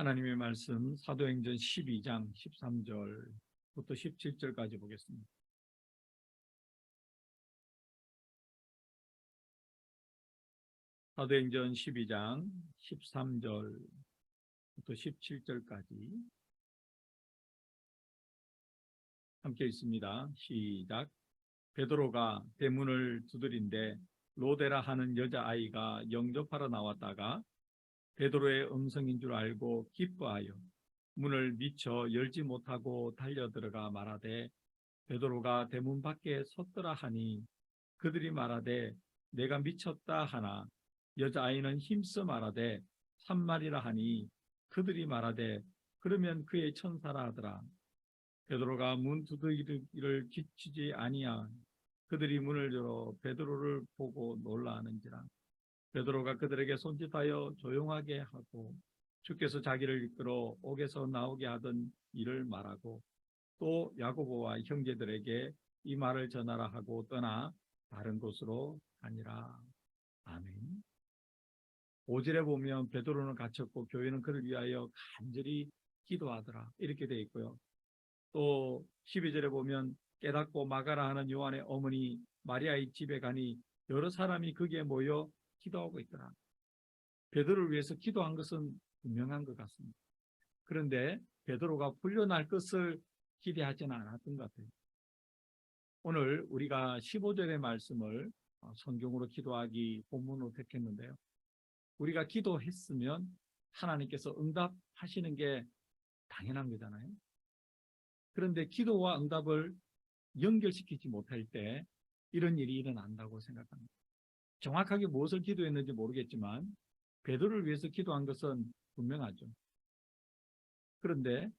하나님의 말씀 사도행전 12장 13절부터 17절까지 보겠습니다. 사도행전 12장 13절부터 17절까지 함께 있습니다. 시작. 베드로가 대문을 두드린데 로데라 하는 여자아이가 영접하러 나왔다가 베드로의 음성인 줄 알고 기뻐하여 문을 미쳐 열지 못하고 달려들어가 말하되 베드로가 대문 밖에 섰더라 하니 그들이 말하되 내가 미쳤다 하나 여자아이는 힘써 말하되 산말이라 하니 그들이 말하되 그러면 그의 천사라 하더라. 베드로가 문 두드리기를 기치지 아니하 그들이 문을 열어 베드로를 보고 놀라하는지라. 베드로가 그들에게 손짓하여 조용하게 하고 주께서 자기를 이끌어 옥에서 나오게 하던 일을 말하고 또 야고보와 형제들에게 이 말을 전하라 하고 떠나 다른 곳으로 가니라. 아멘. 5절에 보면 베드로는 갇혔고 교회는 그를 위하여 간절히 기도하더라 이렇게 되어 있고요. 또 12절에 보면 깨닫고 마가라 하는 요한의 어머니 마리아의 집에 가니 여러 사람이 거기에 모여 기도하고 있더라. 베드로를 위해서 기도한 것은 분명한 것 같습니다. 그런데 베드로가 풀려날 것을 기대하지는 않았던 것 같아요. 오늘 우리가 15절의 말씀을 성경으로 기도하기 본문으로 택했는데요. 우리가 기도했으면 하나님께서 응답하시는 게 당연한 거잖아요. 그런데 기도와 응답을 연결시키지 못할 때 이런 일이 일어난다고 생각합니다. 정확하게 무엇을 기도했는지 모르겠지만 베드로를 위해서 기도한 것은 분명하죠. 그런데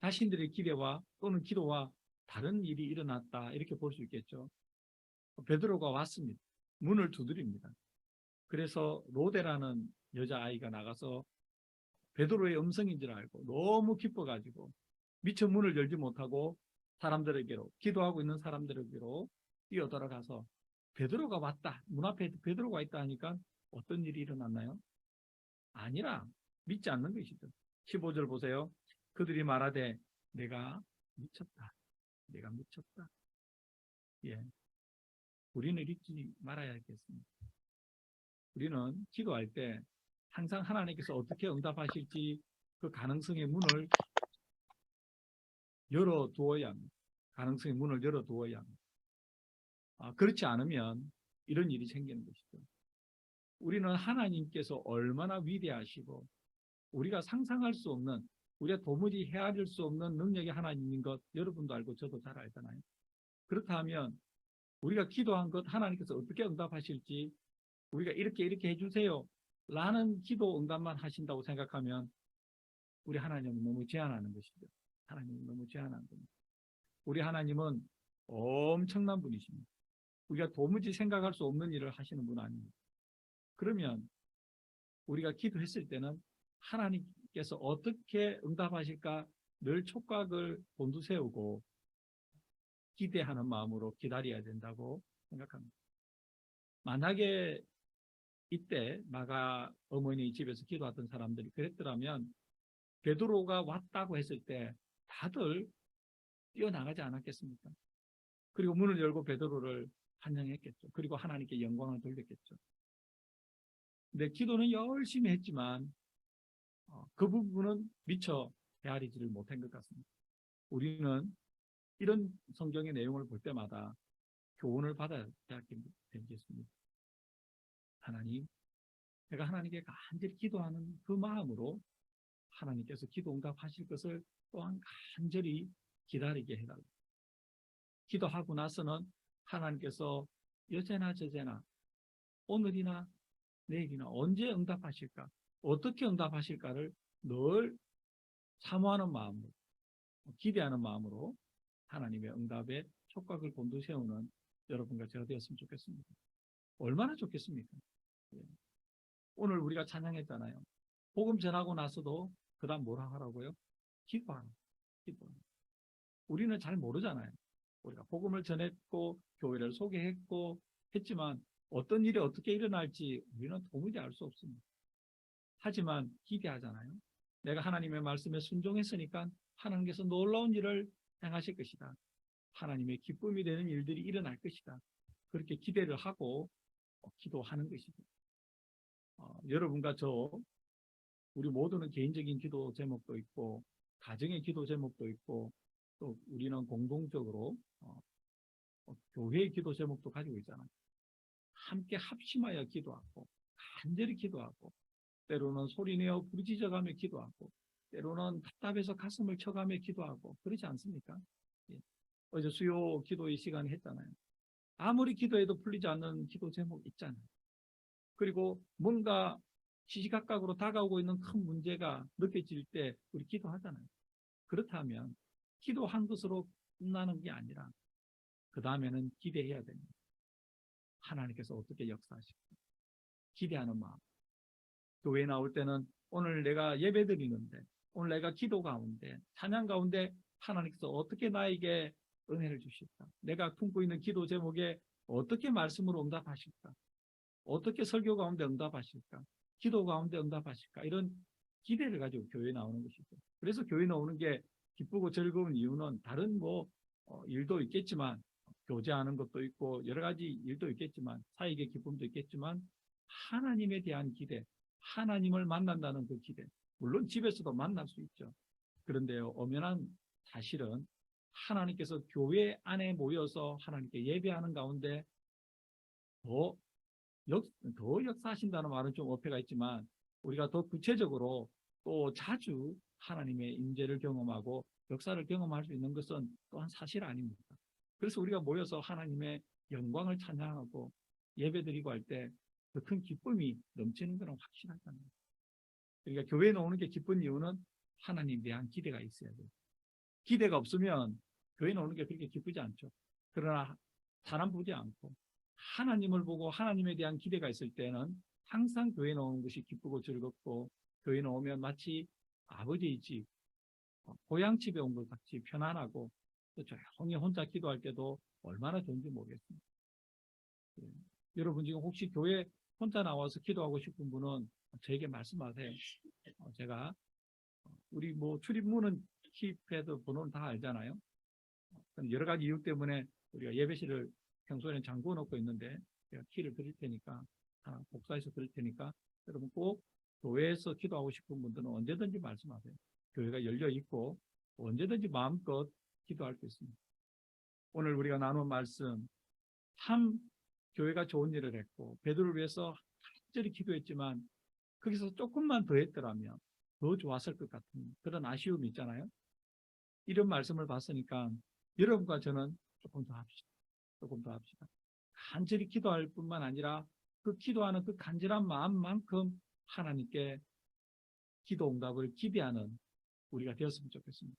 자신들의 기대와 또는 기도와 다른 일이 일어났다 이렇게 볼 수 있겠죠. 베드로가 왔습니다. 문을 두드립니다. 그래서 로데라는 여자아이가 나가서 베드로의 음성인 줄 알고 너무 기뻐가지고 미처 문을 열지 못하고 사람들에게로 기도하고 있는 사람들에게로 뛰어들어가서 베드로가 왔다. 문 앞에 베드로가 있다 하니까 어떤 일이 일어났나요? 아니라 믿지 않는 것이죠. 15절 보세요. 그들이 말하되 내가 미쳤다. 내가 미쳤다. 예, 우리는 잊지 말아야겠습니다. 우리는 기도할 때 항상 하나님께서 어떻게 응답하실지 그 가능성의 문을 열어두어야 합니다. 가능성의 문을 열어두어야 합니다. 그렇지 않으면 이런 일이 생기는 것이죠. 우리는 하나님께서 얼마나 위대하시고 우리가 상상할 수 없는, 우리가 도무지 헤아릴 수 없는 능력의 하나님인 것 여러분도 알고 저도 잘 알잖아요. 그렇다면 우리가 기도한 것 하나님께서 어떻게 응답하실지 우리가 이렇게 해주세요 라는 기도 응답만 하신다고 생각하면 우리 하나님은 너무 제한하는 것이죠. 하나님은 너무 제한한 겁니다. 우리 하나님은 엄청난 분이십니다. 우리가 도무지 생각할 수 없는 일을 하시는 분 아닙니다. 그러면 우리가 기도했을 때는 하나님께서 어떻게 응답하실까 늘 촉각을 곤두세우고 기대하는 마음으로 기다려야 된다고 생각합니다. 만약에 이때 마가 어머니 집에서 기도하던 사람들이 그랬더라면 베드로가 왔다고 했을 때 다들 뛰어나가지 않았겠습니까? 그리고 문을 열고 베드로를 환영했겠죠. 그리고 하나님께 영광을 돌렸겠죠. 근데 기도는 열심히 했지만 그 부분은 미처 헤아리지를 못한 것 같습니다. 우리는 이런 성경의 내용을 볼 때마다 교훈을 받아야 되겠습니다. 하나님, 내가 하나님께 간절히 기도하는 그 마음으로 하나님께서 기도 응답하실 것을 또한 간절히 기다리게 해달라. 기도하고 나서는 하나님께서 여제나 저제나 오늘이나 내일이나 언제 응답하실까, 어떻게 응답하실까를 늘 사모하는 마음으로, 기대하는 마음으로 하나님의 응답에 촉각을 곤두세우는 여러분과 제가 되었으면 좋겠습니다. 얼마나 좋겠습니까? 오늘 우리가 찬양했잖아요. 복음 전하고 나서도 그 다음 뭐라 하라고요? 기도하라. 우리는 잘 모르잖아요. 우리가 복음을 전했고 교회를 소개했고 했지만 어떤 일이 어떻게 일어날지 우리는 도무지 알 수 없습니다. 하지만 기대하잖아요. 내가 하나님의 말씀에 순종했으니까 하나님께서 놀라운 일을 행하실 것이다. 하나님의 기쁨이 되는 일들이 일어날 것이다. 그렇게 기대를 하고 기도하는 것이죠. 여러분과 저 우리 모두는 개인적인 기도 제목도 있고 가정의 기도 제목도 있고 또 우리는 공동적으로 교회의 기도 제목도 가지고 있잖아요. 함께 합심하여 기도하고 간절히 기도하고 때로는 소리내어 부르짖어가며 기도하고 때로는 답답해서 가슴을 쳐가며 기도하고 그렇지 않습니까? 예. 어제 수요 기도의 시간에 했잖아요. 아무리 기도해도 풀리지 않는 기도 제목 있잖아요. 그리고 뭔가 시시각각으로 다가오고 있는 큰 문제가 느껴질 때 우리 기도하잖아요. 그렇다면 기도한 것으로 끝나는 게 아니라 그 다음에는 기대해야 됩니다. 하나님께서 어떻게 역사하실까? 기대하는 마음. 교회에 나올 때는 오늘 내가 예배 드리는데 오늘 내가 기도 가운데 찬양 가운데 하나님께서 어떻게 나에게 은혜를 주실까? 내가 품고 있는 기도 제목에 어떻게 말씀으로 응답하실까? 어떻게 설교 가운데 응답하실까? 기도 가운데 응답하실까? 이런 기대를 가지고 교회에 나오는 것이죠. 그래서 교회에 나오는 게 기쁘고 즐거운 이유는 다른 일도 있겠지만 교제하는 것도 있고 여러 가지 일도 있겠지만 사익의 기쁨도 있겠지만 하나님에 대한 기대, 하나님을 만난다는 그 기대. 물론 집에서도 만날 수 있죠. 그런데요, 엄연한 사실은 하나님께서 교회 안에 모여서 하나님께 예배하는 가운데 더 역사하신다는 말은 좀 어폐가 있지만 우리가 더 구체적으로 또 자주 하나님의 임재를 경험하고 역사를 경험할 수 있는 것은 또한 사실 아닙니까? 그래서 우리가 모여서 하나님의 영광을 찬양하고 예배드리고 할 때 그 큰 기쁨이 넘치는 것은 확실하잖아요. 그러니까 교회에 오는 게 기쁜 이유는 하나님에 대한 기대가 있어야 돼요. 기대가 없으면 교회에 오는 게 그렇게 기쁘지 않죠. 그러나 사람 보지 않고 하나님을 보고 하나님에 대한 기대가 있을 때는 항상 교회에 오는 것이 기쁘고 즐겁고 교회에 오면 마치 아버지의 집, 고향집에 온 것 같이 편안하고 또 조용히 혼자 기도할 때도 얼마나 좋은지 모르겠습니다. 예. 여러분 지금 혹시 교회 혼자 나와서 기도하고 싶은 분은 저에게 말씀하세요. 제가 우리 출입문은 키패드 번호는 다 알잖아요. 여러 가지 이유 때문에 우리가 예배실을 평소에는 잠궈 놓고 있는데 제가 키를 드릴 테니까 복사해서 드릴 테니까 여러분 꼭 교회에서 기도하고 싶은 분들은 언제든지 말씀하세요. 교회가 열려 있고 언제든지 마음껏 기도할 수 있습니다. 오늘 우리가 나눈 말씀 참 교회가 좋은 일을 했고 베드로를 위해서 간절히 기도했지만 거기서 조금만 더 했더라면 더 좋았을 것 같은 그런 아쉬움이 있잖아요. 이런 말씀을 봤으니까 여러분과 저는 조금 더 합시다. 조금 더 합시다. 간절히 기도할 뿐만 아니라 그 기도하는 그 간절한 마음만큼 하나님께 기도 응답을 기대하는 우리가 되었으면 좋겠습니다.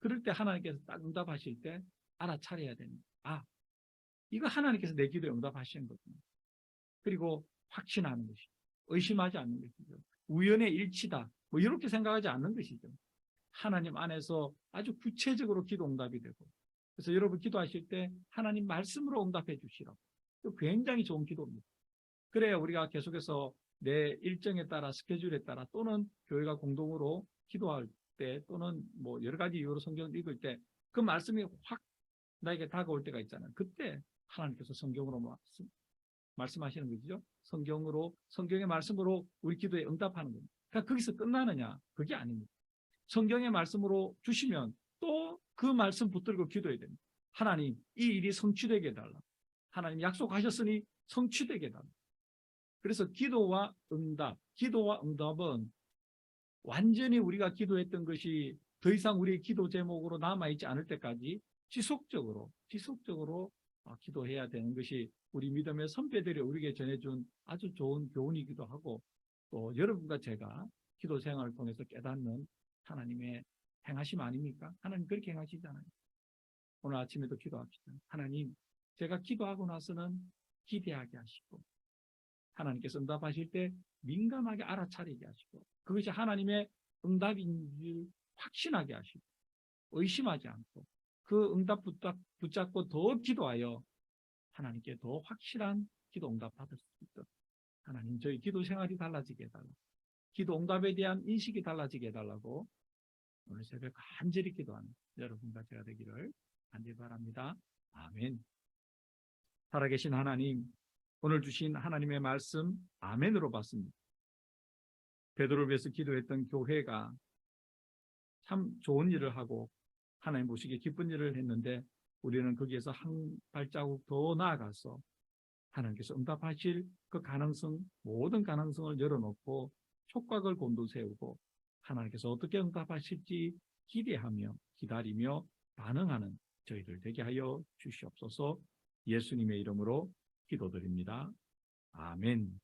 그럴 때 하나님께서 딱 응답하실 때 알아차려야 됩니다. 이거 하나님께서 내 기도에 응답하시는 거구나. 그리고 확신하는 것이죠. 의심하지 않는 것이죠. 우연의 일치다. 이렇게 생각하지 않는 것이죠. 하나님 안에서 아주 구체적으로 기도 응답이 되고 그래서 여러분 기도하실 때 하나님 말씀으로 응답해 주시라고. 굉장히 좋은 기도입니다. 그래야 우리가 계속해서 내 일정에 따라 스케줄에 따라 또는 교회가 공동으로 기도할 때 또는 여러 가지 이유로 성경을 읽을 때 그 말씀이 확 나에게 다가올 때가 있잖아요. 그때 하나님께서 성경으로 말씀하시는 것이죠. 성경의 말씀으로 우리 기도에 응답하는 겁니다. 그러니까 거기서 끝나느냐? 그게 아닙니다. 성경의 말씀으로 주시면 또 그 말씀 붙들고 기도해야 됩니다. 하나님, 이 일이 성취되게 해달라. 하나님 약속하셨으니 성취되게 해달라. 그래서 기도와 응답은 완전히 우리가 기도했던 것이 더 이상 우리의 기도 제목으로 남아있지 않을 때까지 지속적으로 기도해야 되는 것이 우리 믿음의 선배들이 우리에게 전해준 아주 좋은 교훈이기도 하고 또 여러분과 제가 기도 생활을 통해서 깨닫는 하나님의 행하심 아닙니까? 하나님 그렇게 행하시잖아요. 오늘 아침에도 기도합시다. 하나님, 제가 기도하고 나서는 기대하게 하시고 하나님께서 응답하실 때 민감하게 알아차리게 하시고 그것이 하나님의 응답인 줄 확신하게 하시고 의심하지 않고 그 응답 붙잡고 더 기도하여 하나님께 더 확실한 기도 응답 받을 수 있도록 하나님 저희 기도 생활이 달라지게 해달라. 기도 응답에 대한 인식이 달라지게 해달라고 오늘 새벽 간절히 기도하는 여러분과 제가 되기를 간절히 바랍니다. 아멘. 살아계신 하나님, 오늘 주신 하나님의 말씀 아멘으로 받습니다. 베드로를 위해서 기도했던 교회가 참 좋은 일을 하고 하나님 보시기에 기쁜 일을 했는데 우리는 거기에서 한 발자국 더 나아가서 하나님께서 응답하실 그 가능성, 모든 가능성을 열어놓고 촉각을 곤두세우고 하나님께서 어떻게 응답하실지 기대하며 기다리며 반응하는 저희들 되게 하여 주시옵소서. 예수님의 이름으로 기도드립니다. 아멘.